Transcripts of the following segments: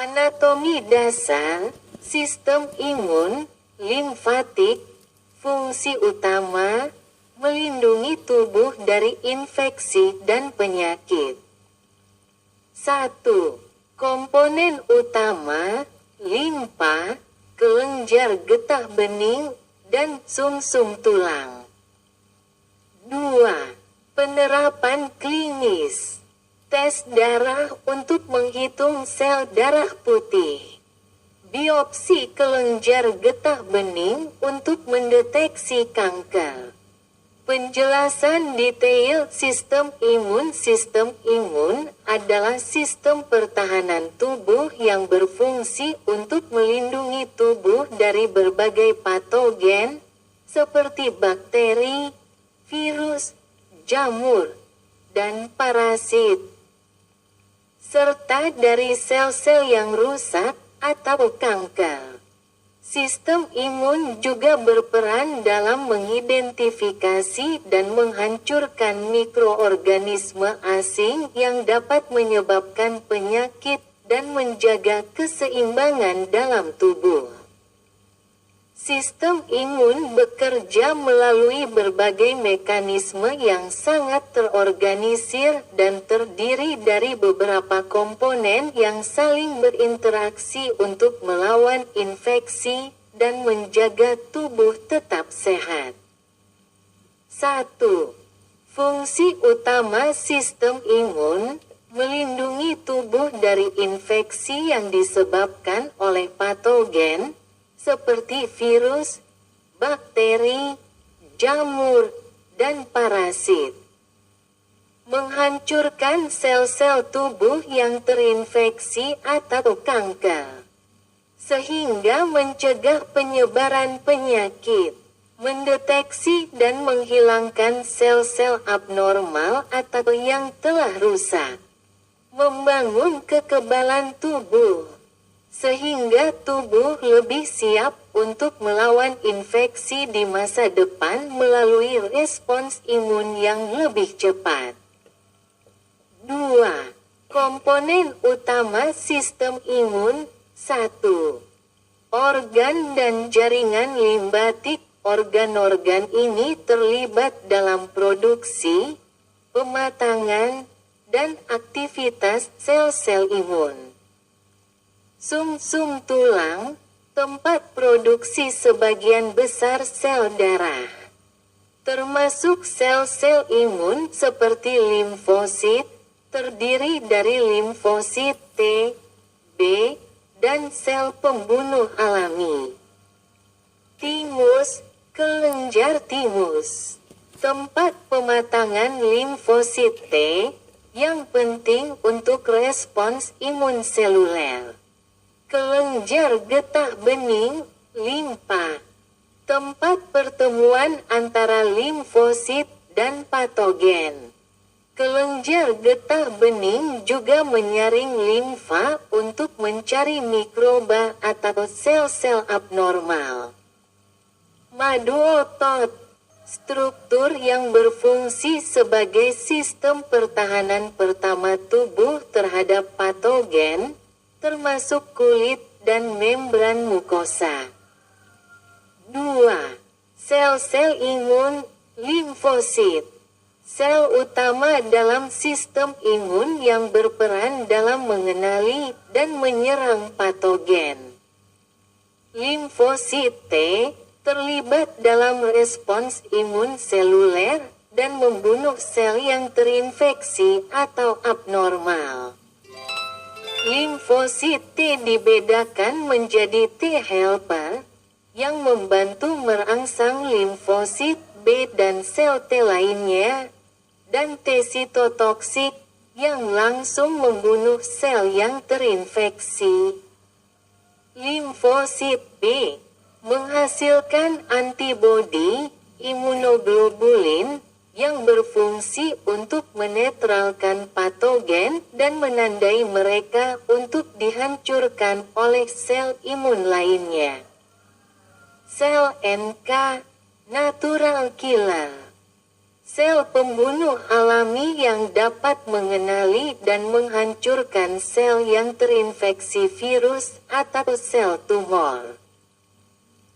Anatomi dasar, sistem imun, limfatik, fungsi utama, melindungi tubuh dari infeksi dan penyakit. 1. Komponen utama, limpa, kelenjar getah bening, dan sumsum tulang. 2. Penerapan klinis. Tes darah untuk menghitung sel darah putih. Biopsi kelenjar getah bening untuk mendeteksi kanker. Penjelasan detail sistem imun. Sistem imun adalah sistem pertahanan tubuh yang berfungsi untuk melindungi tubuh dari berbagai patogen, seperti bakteri, virus, jamur, dan parasit, serta dari sel-sel yang rusak atau kanker. Sistem imun juga berperan dalam mengidentifikasi dan menghancurkan mikroorganisme asing yang dapat menyebabkan penyakit dan menjaga keseimbangan dalam tubuh. Sistem imun bekerja melalui berbagai mekanisme yang sangat terorganisir dan terdiri dari beberapa komponen yang saling berinteraksi untuk melawan infeksi dan menjaga tubuh tetap sehat. 1. Fungsi utama sistem imun, melindungi tubuh dari infeksi yang disebabkan oleh patogen, seperti virus, bakteri, jamur, dan parasit. Menghancurkan sel-sel tubuh yang terinfeksi atau kanker, sehingga mencegah penyebaran penyakit. Mendeteksi dan menghilangkan sel-sel abnormal atau yang telah rusak. Membangun kekebalan tubuh, sehingga tubuh lebih siap untuk melawan infeksi di masa depan melalui respons imun yang lebih cepat. 2. Komponen utama sistem imun. 1. Organ dan jaringan limfatik. Organ-organ ini terlibat dalam produksi, pematangan, dan aktivitas sel-sel imun. Sumsum tulang, tempat produksi sebagian besar sel darah, termasuk sel-sel imun seperti limfosit, terdiri dari limfosit T, B, dan sel pembunuh alami. Timus, kelenjar timus, tempat pematangan limfosit T, yang penting untuk respons imun seluler. Kelenjar getah bening, limpa, tempat pertemuan antara limfosit dan patogen. Kelenjar getah bening juga menyaring limfa untuk mencari mikroba atau sel-sel abnormal. Madu otot, struktur yang berfungsi sebagai sistem pertahanan pertama tubuh terhadap patogen, termasuk kulit dan membran mukosa. 2. Sel-sel imun, limfosit. Sel utama dalam sistem imun yang berperan dalam mengenali dan menyerang patogen. Limfosit T terlibat dalam respons imun seluler dan membunuh sel yang terinfeksi atau abnormal. Limfosit T dibedakan menjadi T helper, yang membantu merangsang limfosit B dan sel T lainnya, dan T sitotoksik, yang langsung membunuh sel yang terinfeksi. Limfosit B menghasilkan antibodi, imunoglobulin, yang berfungsi untuk menetralkan patogen dan menandai mereka untuk dihancurkan oleh sel imun lainnya. Sel NK, natural killer. Sel pembunuh alami yang dapat mengenali dan menghancurkan sel yang terinfeksi virus atau sel tumor.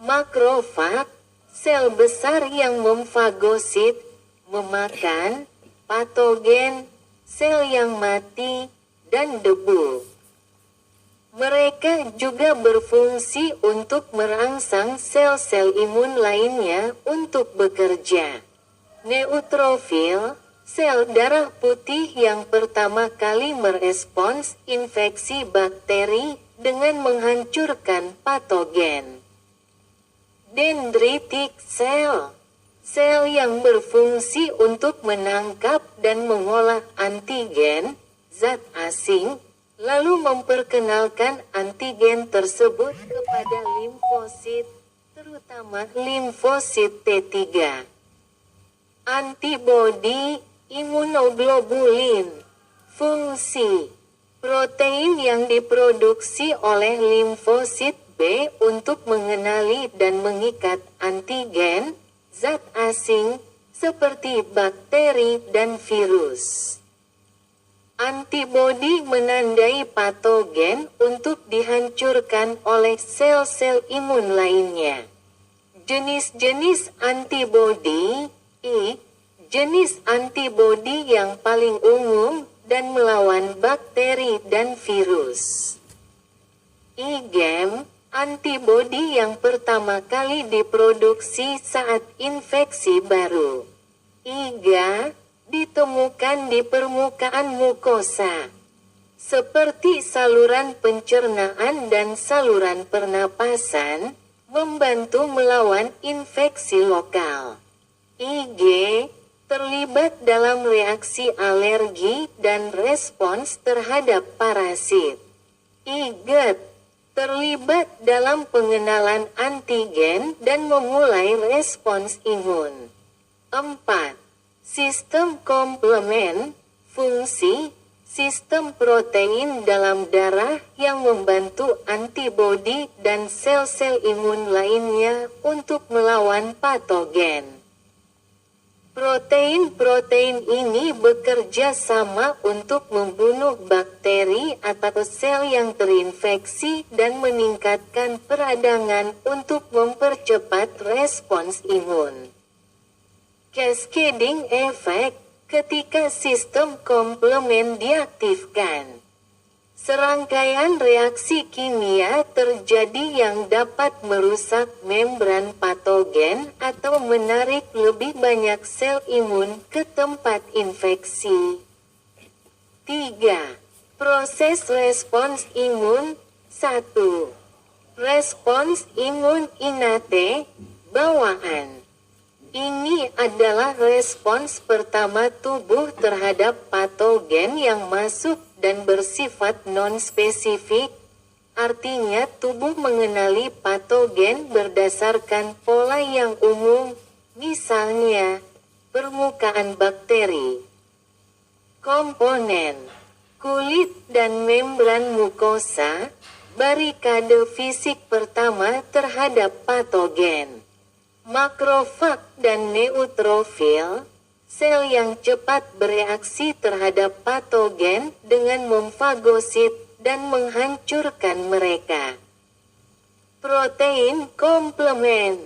Makrofag, sel besar yang memfagosit, memakan, patogen, sel yang mati, dan debu. Mereka juga berfungsi untuk merangsang sel-sel imun lainnya untuk bekerja. Neutrofil, sel darah putih yang pertama kali merespons infeksi bakteri dengan menghancurkan patogen. Dendritik sel, sel yang berfungsi untuk menangkap dan mengolah antigen, zat asing, lalu memperkenalkan antigen tersebut kepada limfosit, terutama limfosit T3. Antibodi, imunoglobulin, fungsi, protein yang diproduksi oleh limfosit B untuk mengenali dan mengikat antigen, zat asing, seperti bakteri dan virus. Antibodi menandai patogen untuk dihancurkan oleh sel-sel imun lainnya. Jenis-jenis antibodi, jenis antibodi yang paling umum dan melawan bakteri dan virus. IgM, antibodi yang pertama kali diproduksi saat infeksi baru. IgA ditemukan di permukaan mukosa, seperti saluran pencernaan dan saluran pernapasan, membantu melawan infeksi lokal. Ig terlibat dalam reaksi alergi dan respons terhadap parasit. Iget terlibat dalam pengenalan antigen dan memulai respons imun. 4. Sistem komplement, fungsi, sistem protein dalam darah yang membantu antibodi dan sel-sel imun lainnya untuk melawan patogen. Protein-protein ini bekerja sama untuk membunuh bakteri atau sel yang terinfeksi dan meningkatkan peradangan untuk mempercepat respons imun. Cascading effect, ketika sistem komplement diaktifkan. Serangkaian reaksi kimia terjadi yang dapat merusak membran patogen atau menarik lebih banyak sel imun ke tempat infeksi. 3. Proses respons imun. 1. Respons imun innate, bawaan. Ini adalah respons pertama tubuh terhadap patogen yang masuk dan bersifat non-spesifik, artinya tubuh mengenali patogen berdasarkan pola yang umum, misalnya, permukaan bakteri. Komponen, kulit dan membran mukosa, barikade fisik pertama terhadap patogen. Makrofag dan neutrofil, sel yang cepat bereaksi terhadap patogen dengan memfagosit dan menghancurkan mereka. Protein komplement,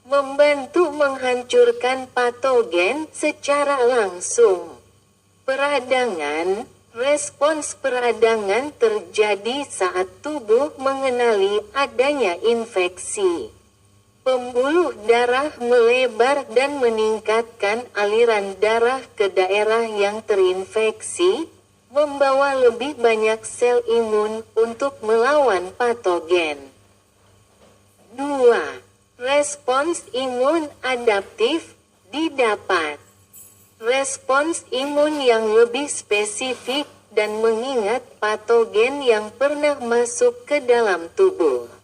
membantu menghancurkan patogen secara langsung. Peradangan, respons peradangan terjadi saat tubuh mengenali adanya infeksi. Pembuluh darah melebar dan meningkatkan aliran darah ke daerah yang terinfeksi, membawa lebih banyak sel imun untuk melawan patogen. 2. Respons imun adaptif didapat. Respons imun yang lebih spesifik dan mengingat patogen yang pernah masuk ke dalam tubuh.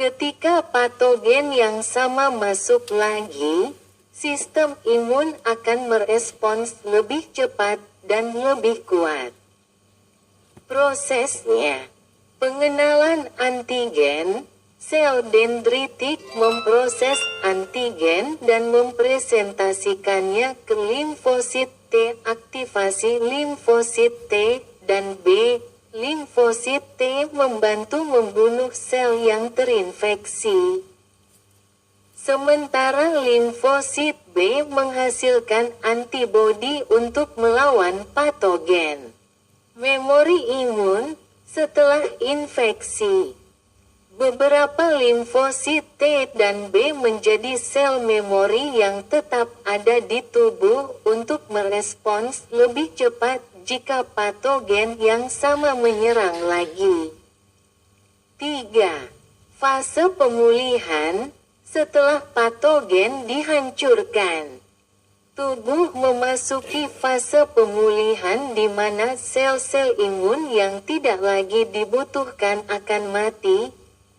Ketika patogen yang sama masuk lagi, sistem imun akan merespons lebih cepat dan lebih kuat. Prosesnya, pengenalan antigen, Sel dendritik memproses antigen dan mempresentasikannya ke limfosit T. Aktivasi limfosit T dan B. Limfosit T membantu membunuh sel yang terinfeksi. Sementara limfosit B menghasilkan antibodi untuk melawan patogen. Memori imun setelah infeksi. Beberapa limfosit T dan B menjadi sel memori yang tetap ada di tubuh untuk merespons lebih cepat jika patogen yang sama menyerang lagi. 3. Fase pemulihan. Setelah patogen dihancurkan, tubuh memasuki fase pemulihan di mana sel-sel imun yang tidak lagi dibutuhkan akan mati,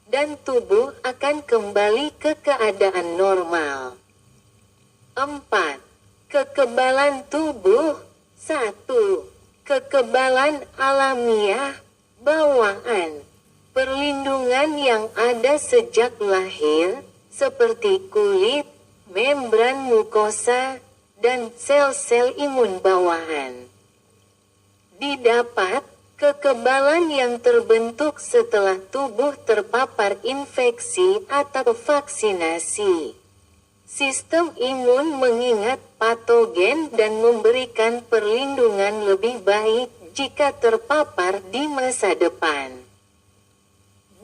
dan tubuh akan kembali ke keadaan normal. 4. Kekebalan tubuh. 1. Kekebalan alamiah, bawaan. Perlindungan yang ada sejak lahir, seperti kulit, membran mukosa, dan sel-sel imun bawaan. Didapat kekebalan yang terbentuk setelah tubuh terpapar infeksi atau vaksinasi. Sistem imun mengingat patogen dan memberikan perlindungan lebih baik jika terpapar di masa depan.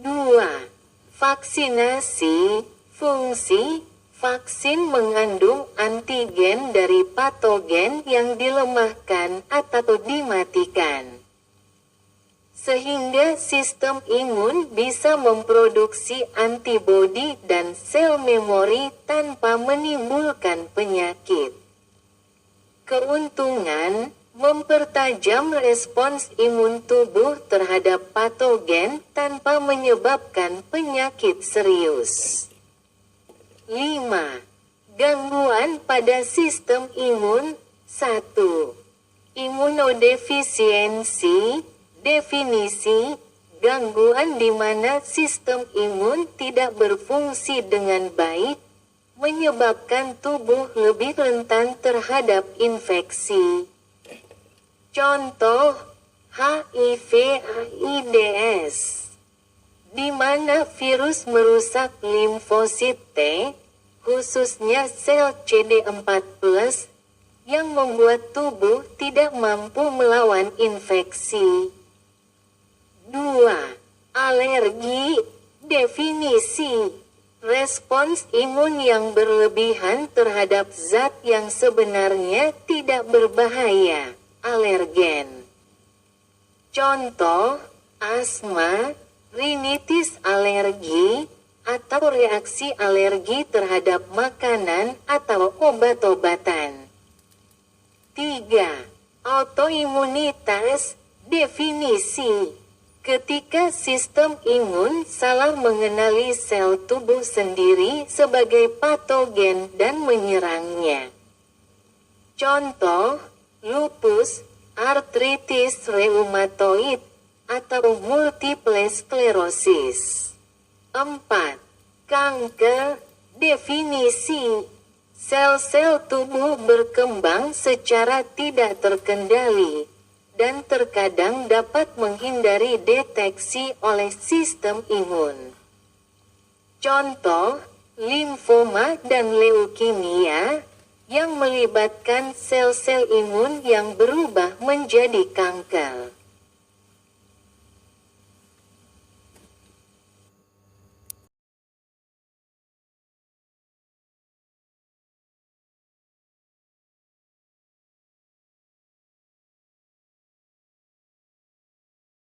2. Vaksinasi. Fungsi vaksin mengandung antigen dari patogen yang dilemahkan atau dimatikan, sehingga sistem imun bisa memproduksi antibodi dan sel memori tanpa menimbulkan penyakit. Keuntungan, mempertajam respons imun tubuh terhadap patogen tanpa menyebabkan penyakit serius. 5. Gangguan pada sistem imun. 1. Imunodefisiensi. Definisi, gangguan di mana sistem imun tidak berfungsi dengan baik, menyebabkan tubuh lebih rentan terhadap infeksi. Contoh, HIV/AIDS, di mana virus merusak limfosit T, khususnya sel CD4+, yang membuat tubuh tidak mampu melawan infeksi. 2. Alergi. Definisi, respons imun yang berlebihan terhadap zat yang sebenarnya tidak berbahaya, alergen. Contoh, asma, rinitis alergi, atau reaksi alergi terhadap makanan atau obat-obatan. 3. Autoimunitas. Definisi, ketika sistem imun salah mengenali sel tubuh sendiri sebagai patogen dan menyerangnya. Contoh, lupus, artritis reumatoid, atau multiple sklerosis. 4. Kanker. Definisi, sel-sel tubuh berkembang secara tidak terkendali, dan terkadang dapat menghindari deteksi oleh sistem imun. Contoh, limfoma dan leukemia, yang melibatkan sel-sel imun yang berubah menjadi kanker.